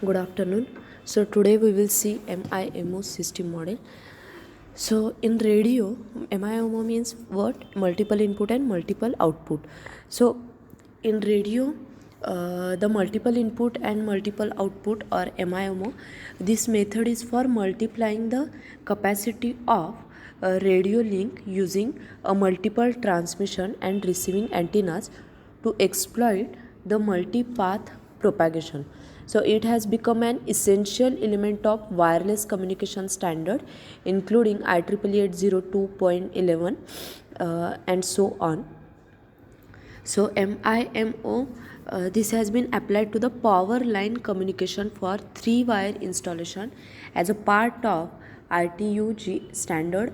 Good afternoon. So today we will see MIMO system model. So in radio, MIMO means what? Multiple input and multiple output. So in radio, the multiple input and multiple output or MIMO, this method is for multiplying the capacity of a radio link using a multiple transmission and receiving antennas to exploit the multipath propagation. So it has become an essential element of wireless communication standard, including IEEE 802.11 and so on. So MIMO, this has been applied to the power line communication for 3-wire installation as a part of RTUG standard.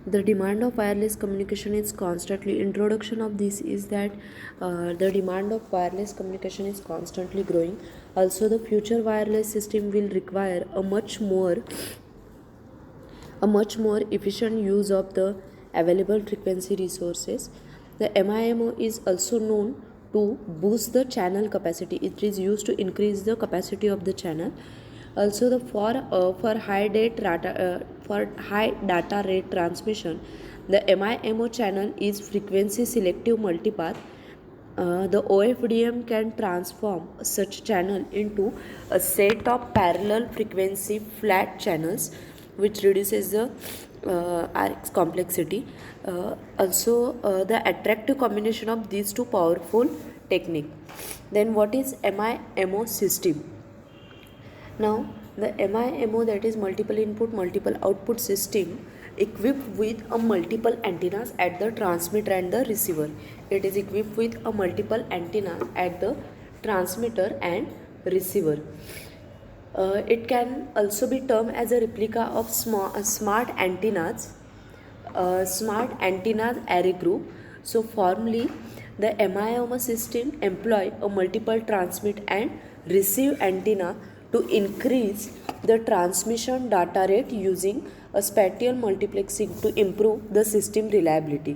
The demand of wireless communication is constantly introduction of this is that the demand of wireless communication is constantly growing. Also, the future wireless system will require a much more efficient use of the available frequency resources. The MIMO is also known to boost the channel capacity. It is used to increase the capacity of the channel. Also, the for high data rate transmission, the MIMO channel is frequency selective multipath. The OFDM can transform such channel into a set of parallel frequency flat channels, which reduces the RX complexity. The attractive combination of these two powerful technique. Then what is MIMO system? Now, the MIMO, that is multiple input, multiple output system, equipped with a multiple antennas at the transmitter and the receiver. It is equipped with a multiple antenna at the transmitter and receiver. It can also be termed as a replica of smart antennas array group. So formally, the MIMO system employ a multiple transmit and receive antenna to increase the transmission data rate using a spatial multiplexing to improve the system reliability.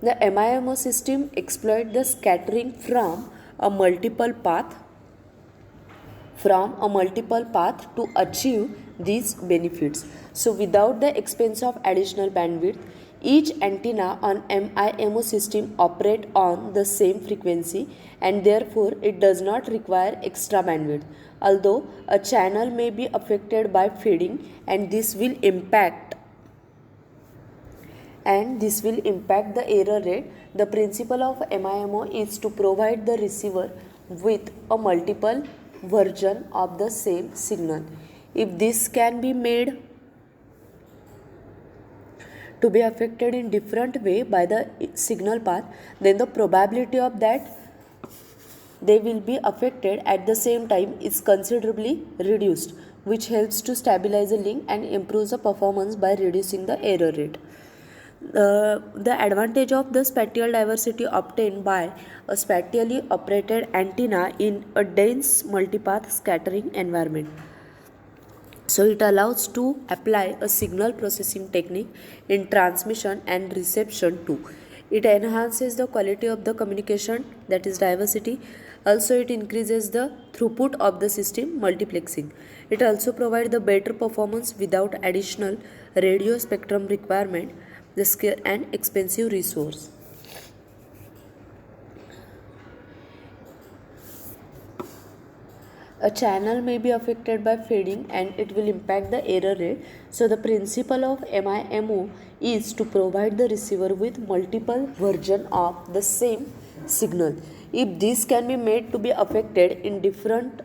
The MIMO system exploit the scattering from a multiple path to achieve these benefits. So without the expense of additional bandwidth, each antenna on MIMO system operate on the same frequency and therefore it does not require extra bandwidth. Although a channel may be affected by fading and this will impact the error rate, the principle of MIMO is to provide the receiver with a multiple version of the same signal. If this can be made to be affected in different way by the signal path, then the probability of that they will be affected at the same time is considerably reduced, which helps to stabilize the link and improves the performance by reducing the error rate. The advantage of the spatial diversity obtained by a spatially operated antenna in a dense multipath scattering environment. So it allows to apply a signal processing technique in transmission and reception too. It enhances the quality of the communication, that is diversity. Also, it increases the throughput of the system multiplexing. It also provides the better performance without additional radio spectrum requirement, the scarce and expensive resource. A channel may be affected by fading and it will impact the error rate. So the principle of MIMO is to provide the receiver with multiple version of the same signal. If this can be made to be affected in different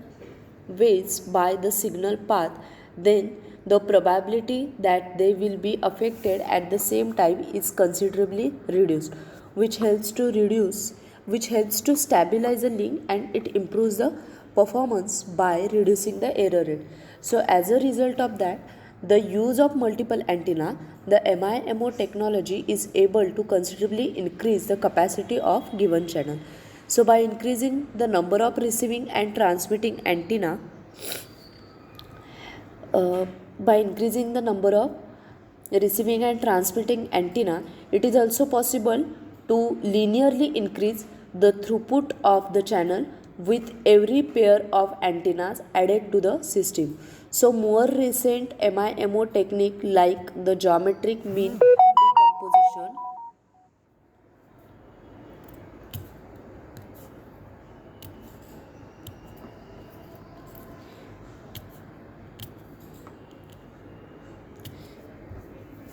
ways by the signal path, then the probability that they will be affected at the same time is considerably reduced, which helps to stabilize the link and it improves the performance by reducing the error rate. So as a result of that, the use of multiple antenna, the MIMO technology is able to considerably increase the capacity of given channel. So by increasing the number of receiving and transmitting antenna, by increasing the number of receiving and transmitting antenna, it is also possible to linearly increase the throughput of the channel with every pair of antennas added to the system. So more recent MIMO technique like the geometric mean decomposition,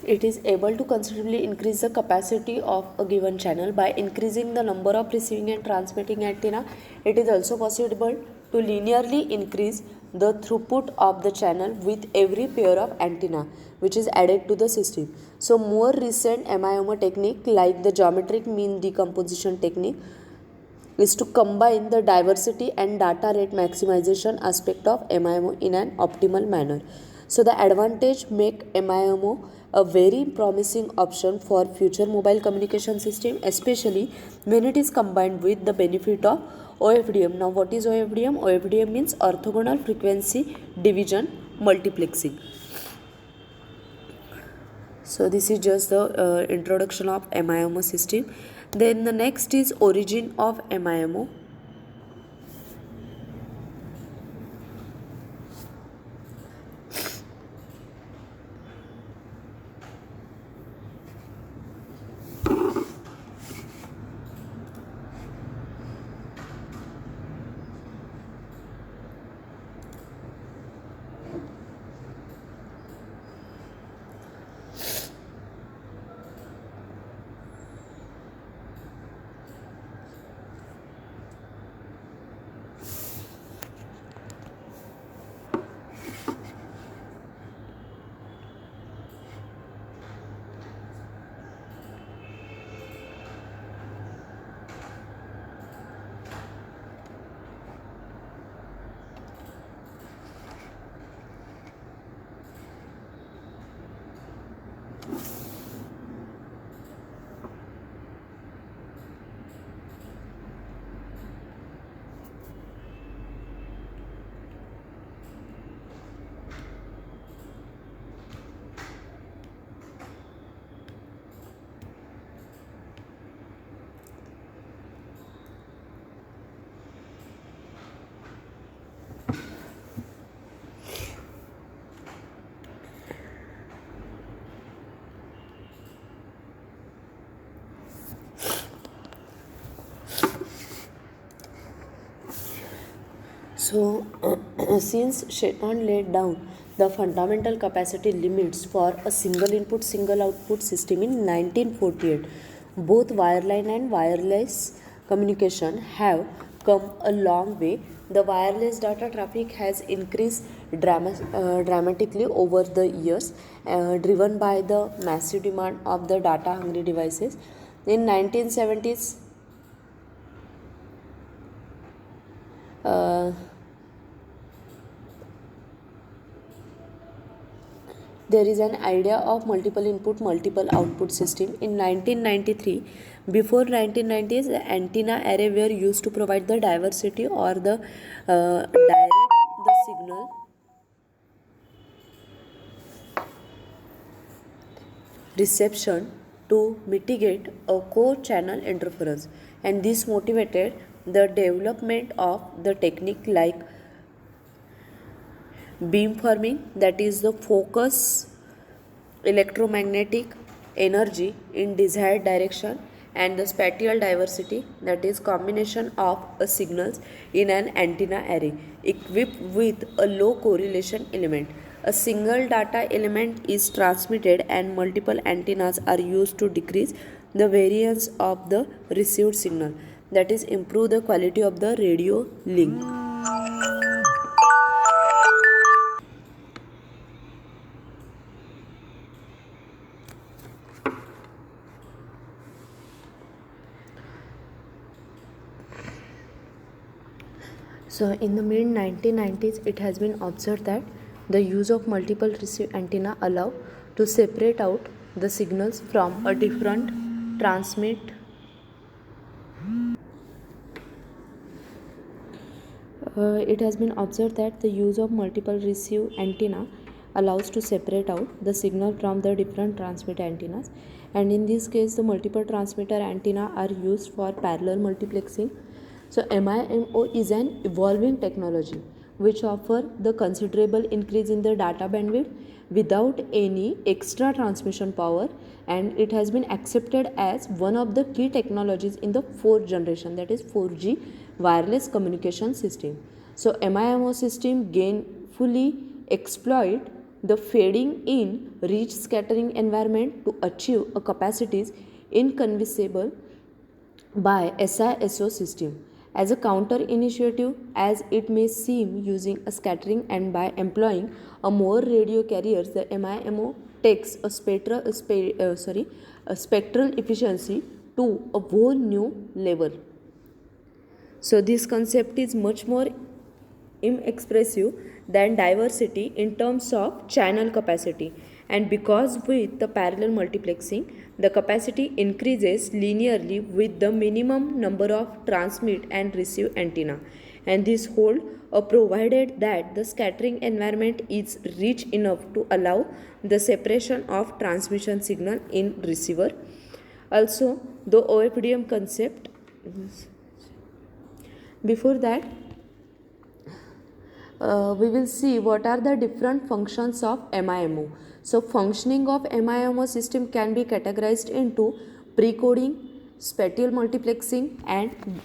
it is able to considerably increase the capacity of a given channel. By increasing the number of receiving and transmitting antenna, it is also possible to linearly increase the throughput of the channel with every pair of antenna which is added to the system. So more recent MIMO technique like the geometric mean decomposition technique is to combine the diversity and data rate maximization aspect of MIMO in an optimal manner. So the advantage make MIMO a very promising option for future mobile communication system, especially when it is combined with the benefit of OFDM. Now what is OFDM? OFDM means orthogonal frequency division multiplexing. So this is just the introduction of MIMO system. Then the next is origin of MIMO. So, since Shetland laid down the fundamental capacity limits for a single input, single output system in 1948, both wireline and wireless communication have come a long way. The wireless data traffic has increased dramatically over the years, driven by the massive demand of the data hungry devices. In 1970s, uh, there is an idea of multiple input multiple output system. In 1993, before 1990s, the antenna array were used to provide the diversity or the direct the signal reception to mitigate a core channel interference, and this motivated the development of the technique like beamforming, that is the focus electromagnetic energy in desired direction, and the spatial diversity, that is combination of signals in an antenna array equipped with a low correlation element. A single data element is transmitted and multiple antennas are used to decrease the variance of the received signal, that is improve the quality of the radio link. So in the mid 1990s, it has been observed that the use of multiple receive antenna allow to separate out the signals from a different transmit it has been observed that the use of multiple receive antenna allows to separate out the signal from the different transmit antennas, and in this case the multiple transmitter antenna are used for parallel multiplexing. So MIMO is an evolving technology which offer the considerable increase in the data bandwidth without any extra transmission power, and it has been accepted as one of the key technologies in the fourth generation, that is 4G wireless communication system. So MIMO system gainfully exploit the fading in rich scattering environment to achieve a capacities inconceivable by SISO system. As a counter initiative, as it may seem, using a scattering and by employing a more radio carriers, the MIMO takes a spectral efficiency to a whole new level. So this concept is much more inexpressive than diversity in terms of channel capacity, and because with the parallel multiplexing the capacity increases linearly with the minimum number of transmit and receive antenna, and this hold provided that the scattering environment is rich enough to allow the separation of transmission signal in receiver. Also the OFDM concept, before that we will see what are the different functions of MIMO. So functioning of MIMO system can be categorized into pre-coding, spatial multiplexing and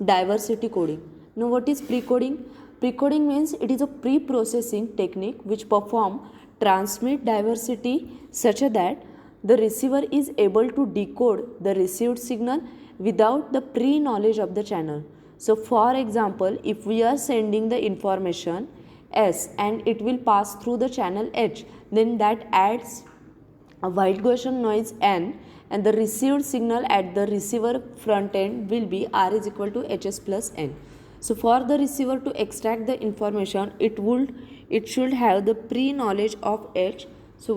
diversity coding. Now what is pre-coding? Pre-coding means it is a pre-processing technique which perform transmit diversity such that the receiver is able to decode the received signal without the pre-knowledge of the channel. So for example, if we are sending the information S and it will pass through the channel H, then that adds a white Gaussian noise N, and the received signal at the receiver front end will be R is equal to HS plus N. So for the receiver to extract the information, it should have the pre-knowledge of H. So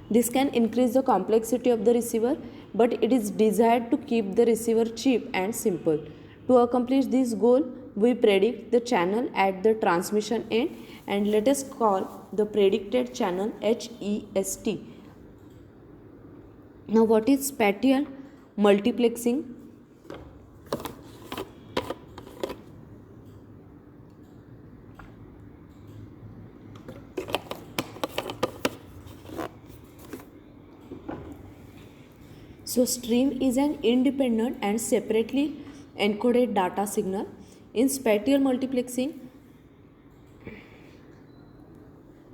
this can increase the complexity of the receiver, but it is desired to keep the receiver cheap and simple. To accomplish this goal, we predict the channel at the transmission end, and let us call the predicted channel HEST. Now what is spatial multiplexing? So stream is an independent and separately encoded data signal. In spatial multiplexing,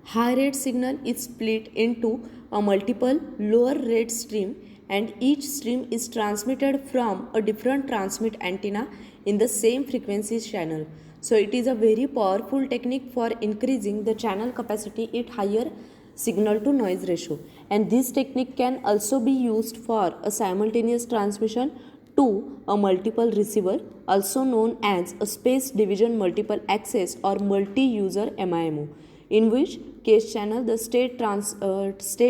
high rate signal is split into a multiple lower rate stream, and each stream is transmitted from a different transmit antenna in the same frequency channel. So it is a very powerful technique for increasing the channel capacity at higher signal to noise ratio, and this technique can also be used for a simultaneous transmission to a multiple receiver, also known as a space division multiple access or multi-user MIMO, in which case channel the state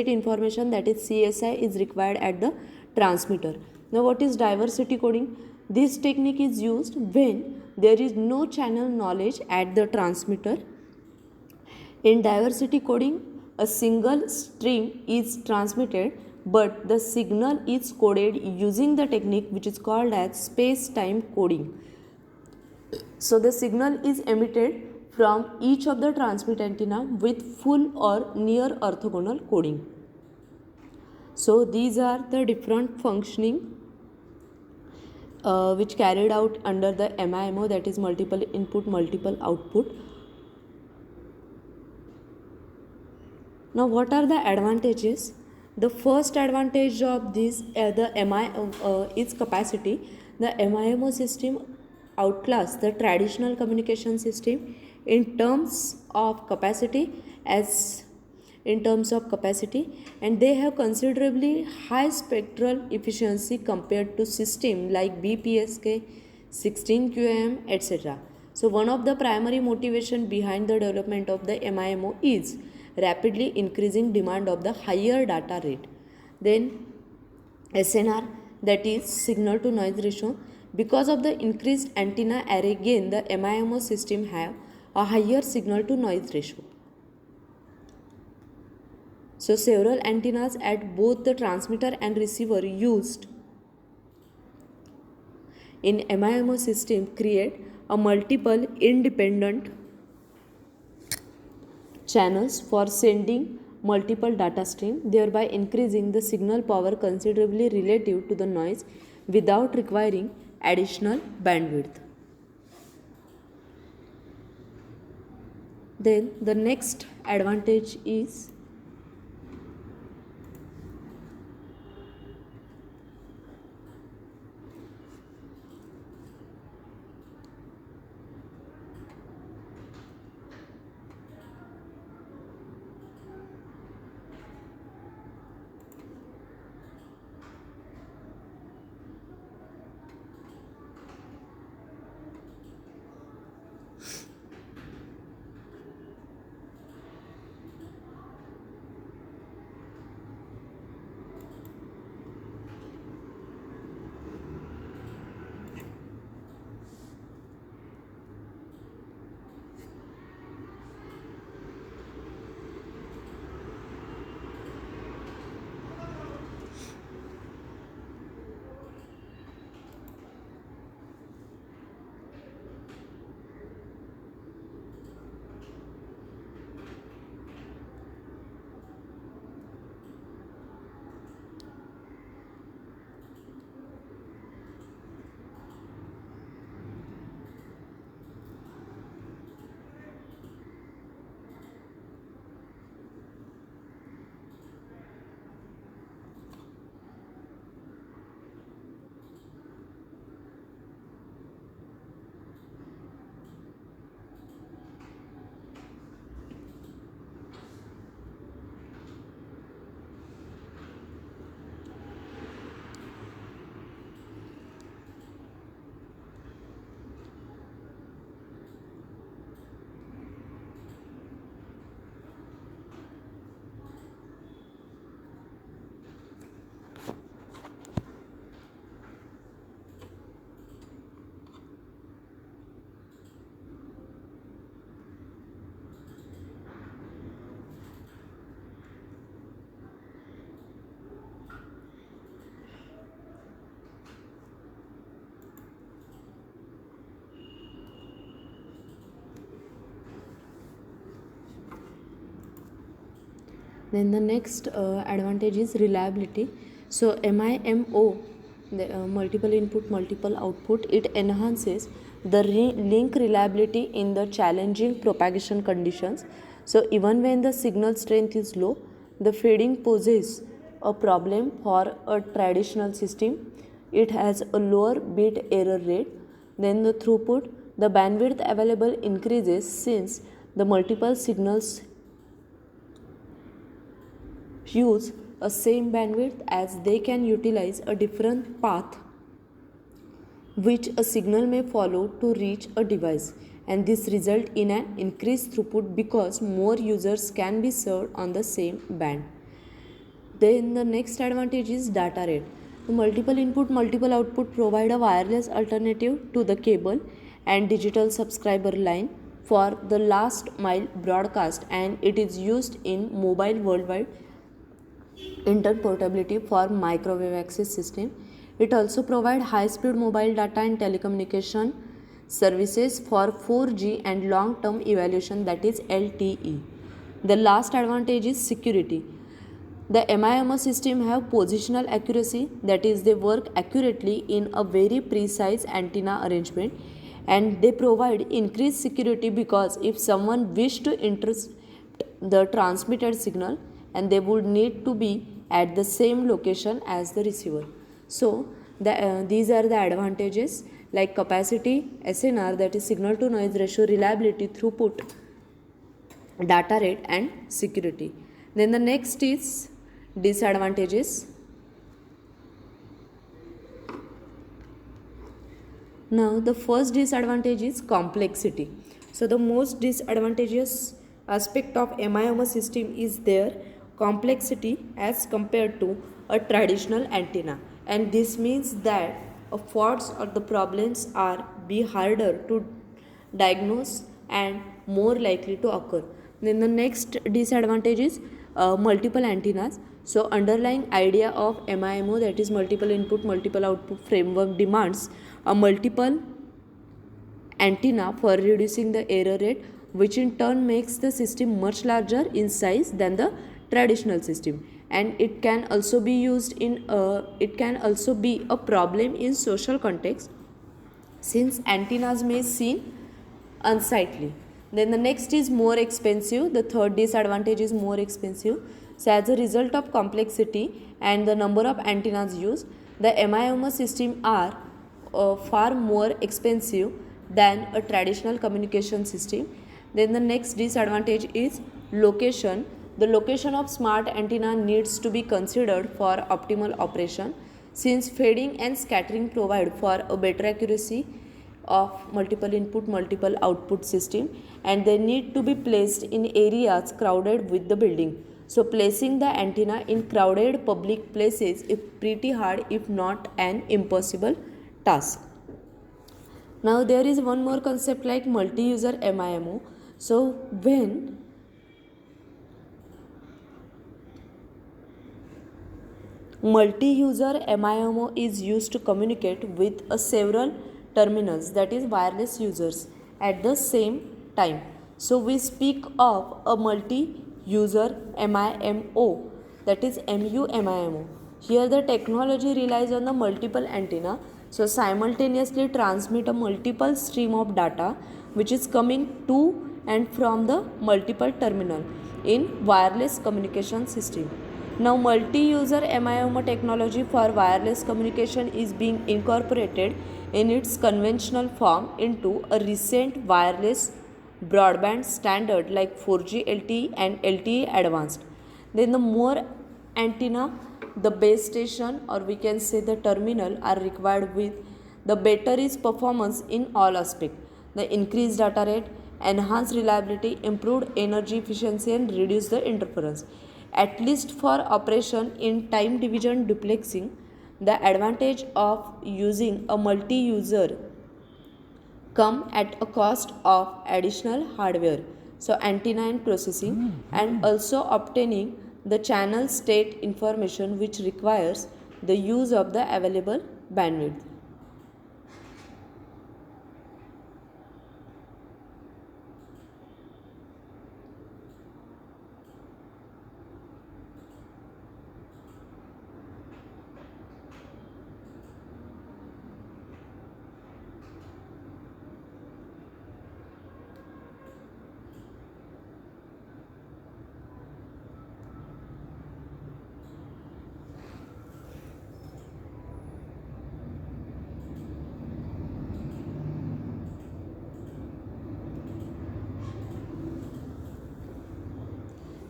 information, that is CSI, is required at the transmitter. Now what is diversity coding? This technique is used when there is no channel knowledge at the transmitter. In diversity coding, a single stream is transmitted, but the signal is coded using the technique which is called as space-time coding. So the signal is emitted from each of the transmit antenna with full or near orthogonal coding. So these are the different functioning which carried out under the MIMO, that is multiple input, multiple output. Now what are the advantages? The first advantage of this is capacity. The MIMO system outclass the traditional communication system in terms of capacity, and they have considerably high spectral efficiency compared to system like BPSK, 16QAM, etc. So one of the primary motivation behind the development of the MIMO is rapidly increasing demand of the higher data rate. Then SNR, that is signal to noise ratio. Because of the increased antenna array gain, the MIMO system have a higher signal to noise ratio. So several antennas at both the transmitter and receiver used in MIMO system create a multiple independent channels for sending multiple data stream, thereby increasing the signal power considerably relative to the noise without requiring additional bandwidth. Then the next advantage is Then the next advantage is reliability. So MIMO, the multiple input, multiple output, it enhances the link reliability in the challenging propagation conditions. So even when the signal strength is low, the fading poses a problem for a traditional system. It has a lower bit error rate. Then the throughput, the bandwidth available increases since the multiple signals use a same bandwidth as they can utilize a different path which a signal may follow to reach a device, and this result in an increased throughput because more users can be served on the same band. Then the next advantage is data rate. The multiple input multiple output provide a wireless alternative to the cable and digital subscriber line for the last mile broadcast, and it is used in mobile worldwide interportability for microwave access system. It also provides high-speed mobile data and telecommunication services for 4G and long-term evaluation, that is LTE. The last advantage is security. The MIMO system have positional accuracy, that is they work accurately in a very precise antenna arrangement, and they provide increased security because if someone wish to intercept the transmitted signal, and they would need to be at the same location as the receiver. So these are the advantages like capacity, SNR, that is signal to noise ratio, reliability, throughput, data rate, and security. Then the next is disadvantages. Now the first disadvantage is complexity. So the most disadvantageous aspect of MIMO system is their complexity as compared to a traditional antenna, and this means that faults or the problems are be harder to diagnose and more likely to occur. Then the next disadvantage is multiple antennas. So underlying idea of MIMO, that is multiple input multiple output framework, demands a multiple antenna for reducing the error rate, which in turn makes the system much larger in size than the traditional system. And it can also be used in it can also be a problem in social context, since antennas may seem unsightly. Then the next is more expensive. The third disadvantage is more expensive. So as a result of complexity and the number of antennas used, the MIMO system are far more expensive than a traditional communication system. Then the next disadvantage is location. The location of smart antenna needs to be considered for optimal operation, since fading and scattering provide for a better accuracy of multiple input multiple output system, and they need to be placed in areas crowded with the building. So placing the antenna in crowded public places is pretty hard, if not an impossible task. Now there is one more concept like multi-user MIMO. So when multi-user MIMO is used to communicate with several terminals, that is wireless users, at the same time. So we speak of a multi-user MIMO, that is MU-MIMO. Here the technology relies on the multiple antenna, so simultaneously transmit a multiple stream of data which is coming to and from the multiple terminal in wireless communication system. Now multi-user MIMO technology for wireless communication is being incorporated in its conventional form into a recent wireless broadband standard like 4G LTE and LTE advanced. Then the more antenna the base station, or we can say the terminal, are required with, the better is performance in all aspects. The increased data rate, enhanced reliability, improved energy efficiency, and reduce the interference. At least for operation in time division duplexing, the advantage of using a multi-user come at a cost of additional hardware, so antenna and processing, and also obtaining the channel state information, which requires the use of the available bandwidth.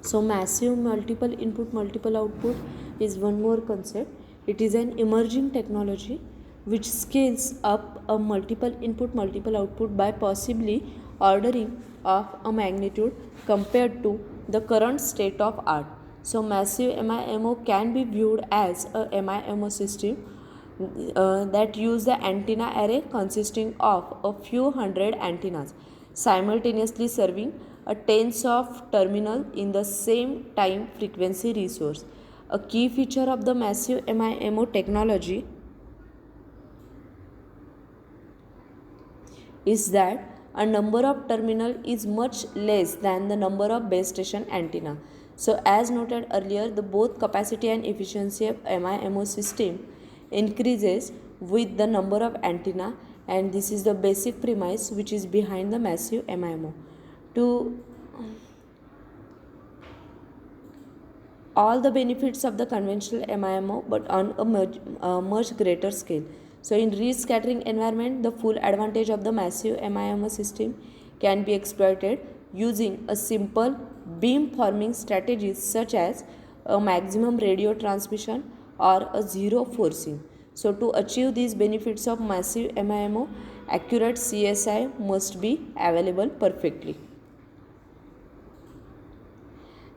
So massive multiple input multiple output is one more concept. It is an emerging technology which scales up a multiple input multiple output by possibly ordering of a magnitude compared to the current state of art. So massive MIMO can be viewed as a MIMO system that use the antenna array consisting of a few hundred antennas simultaneously serving a tens of terminal in the same time frequency resource. A key feature of the massive MIMO technology is that a number of terminal is much less than the number of base station antenna. So as noted earlier, the both capacity and efficiency of MIMO system increases with the number of antenna, and this is the basic premise which is behind the massive MIMO. To all the benefits of the conventional MIMO but on a much greater scale. So in reach scattering environment, the full advantage of the massive MIMO system can be exploited using a simple beam forming strategies such as a maximum radio transmission or a zero forcing. So to achieve these benefits of massive MIMO, accurate CSI must be available perfectly.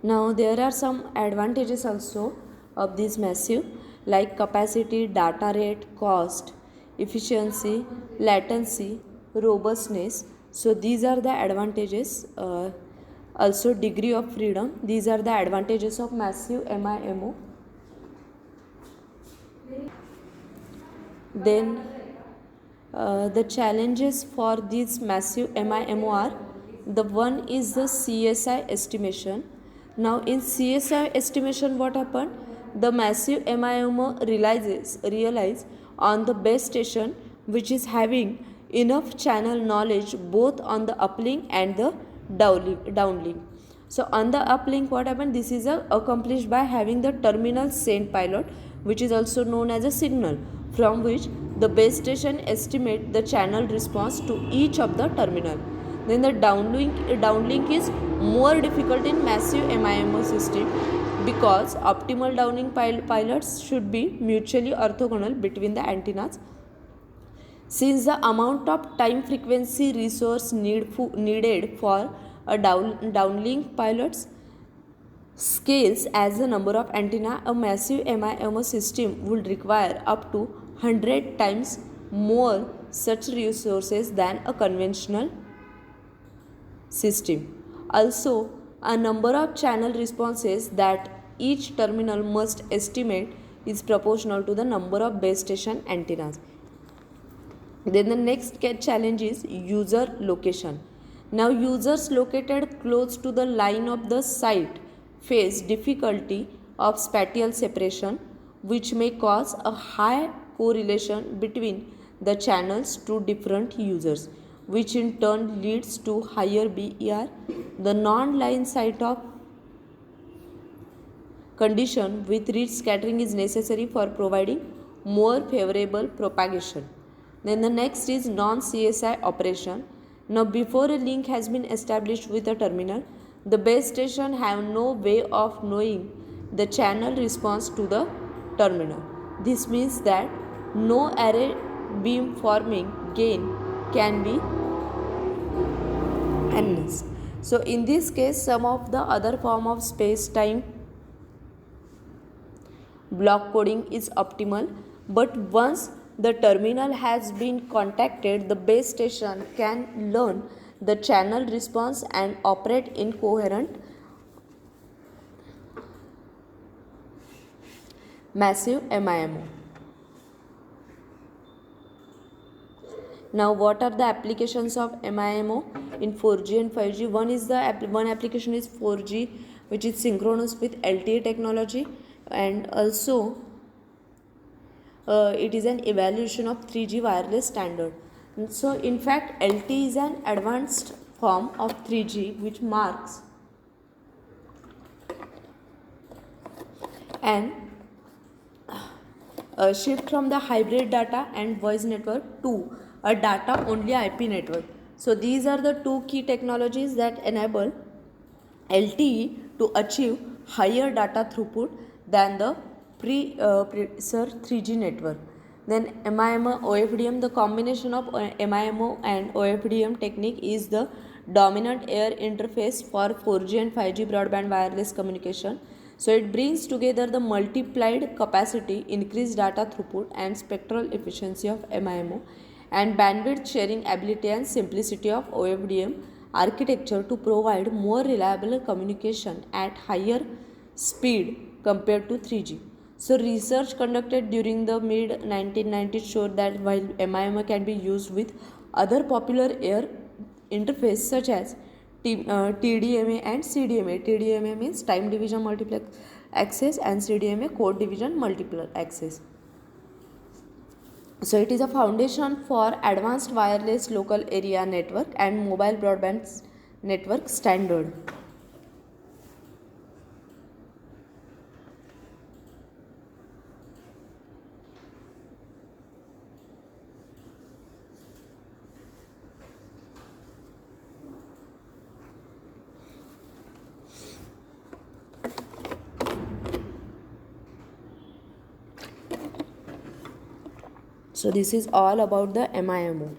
Now there are some advantages also of this massive, like capacity, data rate, cost, efficiency, latency, robustness. So these are the advantages. Also degree of freedom. These are the advantages of massive MIMO. Then the challenges for these massive MIMO are, the one is the CSI estimation. Now in CSI estimation, what happened? The massive MIMO realize on the base station which is having enough channel knowledge both on the uplink and the downlink. So on the uplink, what happened? This is accomplished by having the terminal send payload, which is also known as a signal, from which the base station estimate the channel response to each of the terminal. Then the downlink is more difficult in massive MIMO system because optimal downlink pilots should be mutually orthogonal between the antennas. Since the amount of time frequency resource needed for a downlink pilots scales as the number of antenna, a massive MIMO system would require up to 100 times more such resources than a conventional system. Also, a number of channel responses that each terminal must estimate is proportional to the number of base station antennas. Then the next challenge is user location. Now users located close to the line of the site face difficulty of spatial separation, which may cause a high correlation between the channels to different users, which in turn leads to higher BER. The non-line site of condition with rich scattering is necessary for providing more favorable propagation. Then the next is non-CSI operation. Now before a link has been established with a terminal, the base station have no way of knowing the channel response to the terminal. This means that no array beam forming gain can be enhanced. So in this case, some of the other form of space-time block coding is optimal, but once the terminal has been contacted, the base station can learn the channel response and operate in coherent massive MIMO. Now what are the applications of MIMO in 4G and 5G? One application is 4G, which is synchronous with LTE technology, and also it is an evaluation of 3G wireless standard. And so in fact LTE is an advanced form of 3G which marks an a shift from the hybrid data and voice network to a data only IP network. So these are the two key technologies that enable LTE to achieve higher data throughput than the predecessor 3G network. Then MIMO OFDM, the combination of MIMO and OFDM technique is the dominant air interface for 4G and 5G broadband wireless communication. So it brings together the multiplied capacity, increased data throughput and spectral efficiency of MIMO and bandwidth sharing ability and simplicity of OFDM architecture to provide more reliable communication at higher speed compared to 3G. So research conducted during the mid 1990s showed that while MIMO can be used with other popular air interface such as TDMA and CDMA. TDMA means time division multiplex access and CDMA code division multiple access. So it is a foundation for advanced wireless local area network and mobile broadband network standard. So this is all about the MIMO.